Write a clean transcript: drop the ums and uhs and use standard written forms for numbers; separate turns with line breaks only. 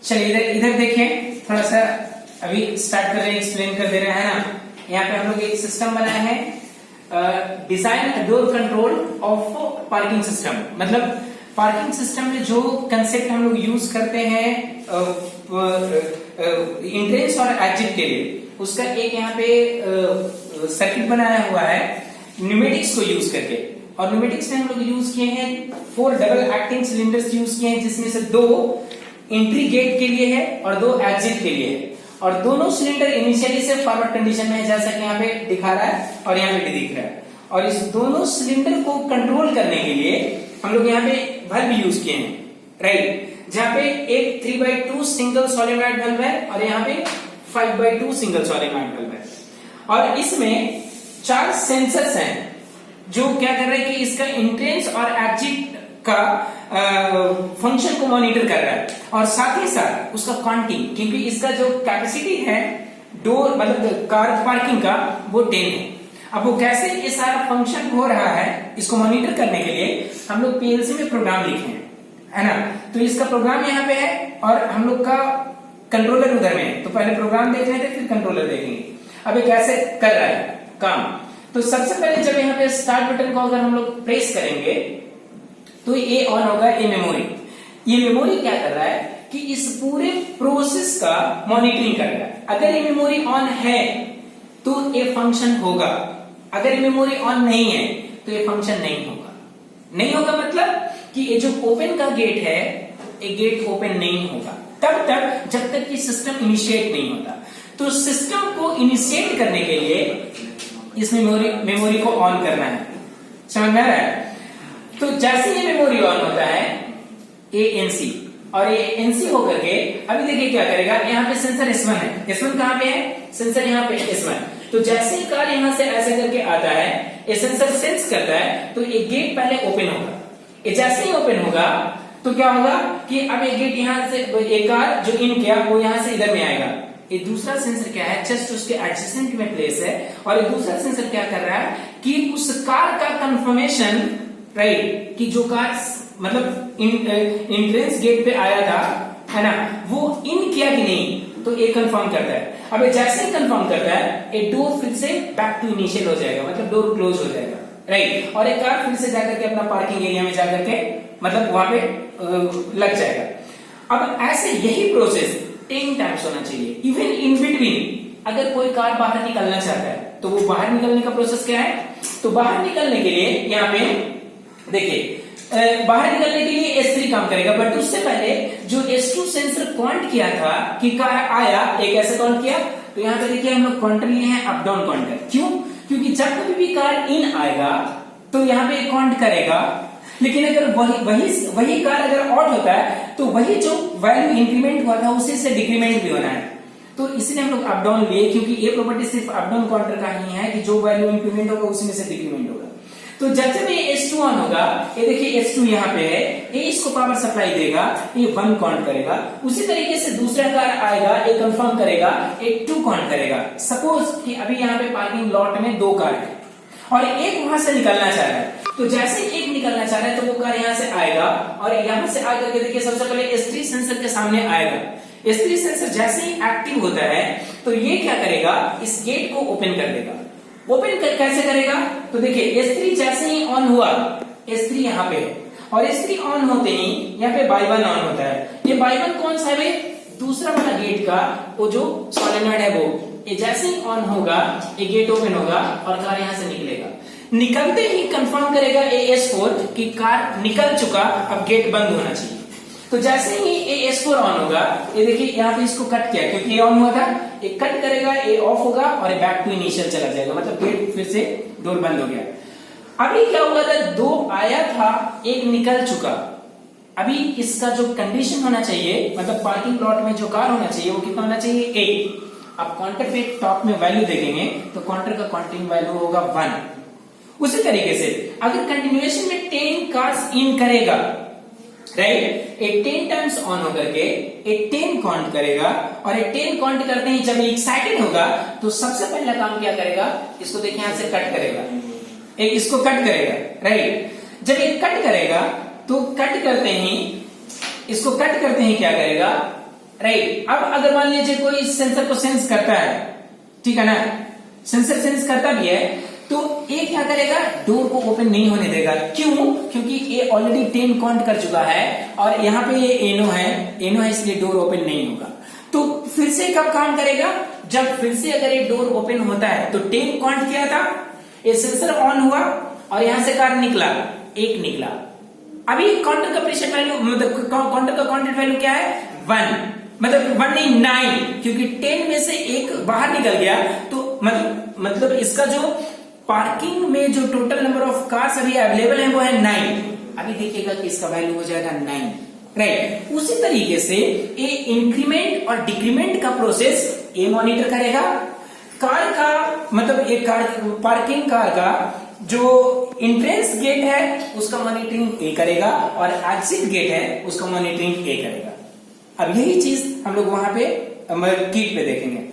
चलिए इधर इधर देखें, थोड़ा सा अभी स्टार्ट कर रहे हैं, एक्सप्लेन कर दे रहे हैं ना। यहाँ पे हम लोग एक सिस्टम बनाया है, design door control of parking system. मतलब पार्किंग सिस्टम में जो कंसेप्ट हम लोग यूज करते हैं एंट्रेंस और एग्जिट के लिए, उसका एक यहाँ पे सर्किट बनाया हुआ है न्यूमेटिक्स को यूज करके। और न्यूमेटिक्स में हम लोग यूज किए हैं 4 डबल एक्टिंग सिलेंडर्स यूज किए हैं, जिसमें से 2 एंट्री गेट के लिए है और 2 एग्जिट के लिए है। और दोनों सिलेंडर इनिशियली से फॉरवर्ड कंडीशन में है, जैसा कि यहाँ पे दिखा रहा है और यहाँ पे दिख रहा है। और इस दोनों सिलेंडर को कंट्रोल करने के लिए हम लोग यहाँ पे वाल्व यूज किए हैं, राइट। जहाँ पे एक 3/2 सिंगल सोलेनॉइड वाल्व है और यहाँ पे 5/2 सिंगल सोलेनॉइड वाल्व है। और इसमें 4 सेंसर्स हैं जो क्या कर रहे हैं कि इसका एंट्रेंस और एग्जिट का फंक्शन को मॉनिटर कर रहा है, और साथ ही साथ उसका काउंटिंग, क्योंकि इसका जो कैपेसिटी है डोर मतलब कार पार्किंग का वो 10 है। अब वो कैसे ये सारा फंक्शन हो रहा है इसको मॉनिटर करने के लिए हम लोग पीएलसी में प्रोग्राम लिखे हैं, है ना। तो इसका प्रोग्राम यहाँ पे है और हम लोग का कंट्रोलर उधर में है। तो पहले प्रोग्राम देख रहे थे, फिर कंट्रोलर देखेंगे अब ये कैसे कर रहा है काम। तो सबसे पहले जब यहाँ पे स्टार्ट बटन को अगर हम लोग प्रेस करेंगे तो ये ऑन होगा, ये मेमोरी। ये मेमोरी क्या कर रहा है कि इस पूरे प्रोसेस का मॉनिटरिंग कर रहा है। अगर ये मेमोरी ऑन है तो ये फंक्शन होगा, अगर ये मेमोरी ऑन नहीं है तो ये फंक्शन नहीं होगा। नहीं होगा मतलब कि ये जो ओपन का गेट है, ये गेट ओपन नहीं होगा तब तक जब तक कि सिस्टम इनिशिएट नहीं होता। तो सिस्टम को इनिशिएट करने के लिए इस मेमोरी को ऑन करना है, समझ में आ रहा है। तो जैसे ये मेमोरी ऑन होता है ये एनसी, और ये एनसी होकर के अभी देखिए क्या करेगा। यहाँ पे सेंसर S1 है, S1 कहाँ पे है, सेंसर यहाँ पे S1। तो जैसे ही कार यहाँ से ऐसे करके आता है, ये सेंसर सेंस करता है तो ये गेट पहले ओपन होगा। ये जैसे ही ओपन होगा तो क्या होगा कि अब ये गेट यहाँ से एक कार जो इन किया वो यहाँ से इधर में आएगा। ये दूसरा सेंसर क्या है, जस्ट उसके एडजेसेंट में प्लेस है। और ये दूसरा सेंसर क्या कर रहा है कि उस कार का कंफर्मेशन, राइट, कि जो कार मतलब एंट्रेंस गेट पे आया था, है ना, वो इन किया कि नहीं, तो ये कंफर्म करता है। अब जैसे ही कंफर्म करता है ये डोर फिर से बैक टू इनिशियल हो जाएगा, मतलब डोर क्लोज हो जाएगा, राइट। और एक कार फिर से जाकर के अपना पार्किंग एरिया में जाकर के मतलब वहां पे लग जाएगा। अब ऐसे यही प्रोसेस 10 टाइम्स होना चाहिए। इवन इन बिटवीन अगर कोई कार बाहर निकलना चाहता है तो वो बाहर निकलने का प्रोसेस क्या है, तो बाहर निकलने के लिए यहाँ पे देखिए बाहर निकलने के लिए S3 काम करेगा, बट उससे पहले जो S2 सेंसर काउंट किया था कि कार आया, एक ऐसे काउंट किया। तो यहाँ पे देखिए हम लोग काउंटर लिए हैं अप डाउन काउंटर। क्यों, क्योंकि जब कभी भी कार इन आएगा तो यहाँ पे काउंट करेगा, लेकिन अगर वही कार अगर आउट होता है तो वही जो वैल्यू इंक्रीमेंट हुआ था उसी से डिक्रीमेंट भी होना है। तो इसलिए हम लोग अप डाउन लिए, क्योंकि ये प्रॉपर्टी सिर्फ अप डाउन काउंटर का ही है कि जो वैल्यू इंक्रीमेंट होगा उसी में से डिक्रीमेंट होगा। तो जब जब ये S2 ऑन होगा, ये देखिए S2 यहाँ पे है, ये इसको पावर सप्लाई देगा, ये 1 काउंट करेगा। उसी तरीके से दूसरा कार आएगा, ये कंफर्म करेगा, ये 2 काउंट करेगा। सपोज कि अभी यहाँ पे पार्किंग लॉट में 2 कार है और एक वहां से निकलना चाह रहा है। तो जैसे एक निकलना चाह रहा है तो वो कार यहाँ से आएगा और यहाँ से आकर के देखिए सबसे पहले S3 सेंसर के सामने आएगा। S3 सेंसर जैसे ही एक्टिव होता है तो ये क्या करेगा, इस गेट को ओपन कर देगा। ओपन कैसे करेगा, तो देखिए S3 जैसे ही ऑन हुआ, S3 यहाँ पे है और S3 ऑन होते ही यहाँ पे Y1 ऑन होता है। ये Y1 कौन सा है, दूसरा वाला गेट का वो जो सोलेनॉइड है वो, ये जैसे ही ऑन होगा ये गेट ओपन होगा और कार यहाँ से निकलेगा। निकलते ही कंफर्म करेगा ये S4 कि कार निकल चुका, अब गेट बंद होना चाहिए। तो जैसे ही ये S4 ऑन होगा, ये देखिए यहाँ पे इसको कट किया क्योंकि ये ऑन हुआ था, ये कट करेगा, ये ऑफ होगा और ये बैक टू इनिशियल चला जाएगा, मतलब गेट फिर से डोर बंद हो गया। अभी क्या हुआ था, 2 आया था, 1 निकल चुका। अभी इसका जो कंडीशन होना चाहिए, मतलब पार्किंग प्लॉट में जो कार होना चाहिए वो कितना होना चाहिए, 8। अब काउंटर पे टॉप में वैल्यू देखेंगे तो काउंटर का काउंटिंग वैल्यू होगा 1। उसी तरीके से अगर कंटिन्यूएशन में 10 कार्स इन करेगा, राइट, 10 टाइम्स ऑन होकर के 10 काउंट करेगा और 10 काउंट करते ही जब एक्साइटेड होगा तो सबसे पहला काम क्या करेगा, इसको देखिए यहां से कट करेगा, एक इसको कट करेगा, राइट। जब एक कट करेगा तो कट करते ही इसको कट करते ही क्या करेगा, राइट। अब अगर मान लीजिए कोई सेंसर को सेंस करता है, ठीक है ना, सेंसर सेंस करता भी है, तो ये क्या करेगा, डोर को ओपन नहीं होने देगा। क्यों? क्योंकि ये ऑलरेडी 10 काउंट कर चुका है और यहाँ पे ये एनो है इसलिए डोर ओपन नहीं होगा। तो फिर से कब काउंट करेगा, जब फिर से अगर ये डोर ओपन होता है तो 10 काउंट किया था, ये सेंसर ऑन हुआ और यहां से कार निकला, एक निकला। अभी काउंटर का प्रीसेट वैल्यू, मतलब काउंटर का काउंटेड वैल्यू क्या है, 1, मतलब 1 नहीं 9, क्योंकि 10 में से एक बाहर निकल गया। तो मतलब इसका जो पार्किंग में जो टोटल नंबर ऑफ कार्स अभी अवेलेबल है वो है 9। अभी देखिएगा कि इसका वैल्यू हो जाएगा 9, राइट। उसी तरीके से ये इंक्रीमेंट और डिक्रीमेंट का प्रोसेस ये मॉनिटर करेगा। कार का मतलब एक कार पार्किंग कार का जो एंट्रेंस गेट है उसका मॉनिटरिंग ए करेगा और एग्जिट गेट है उसका मॉनिटरिंग ए करेगा। अब यही चीज हम लोग वहां पे किट पे देखेंगे।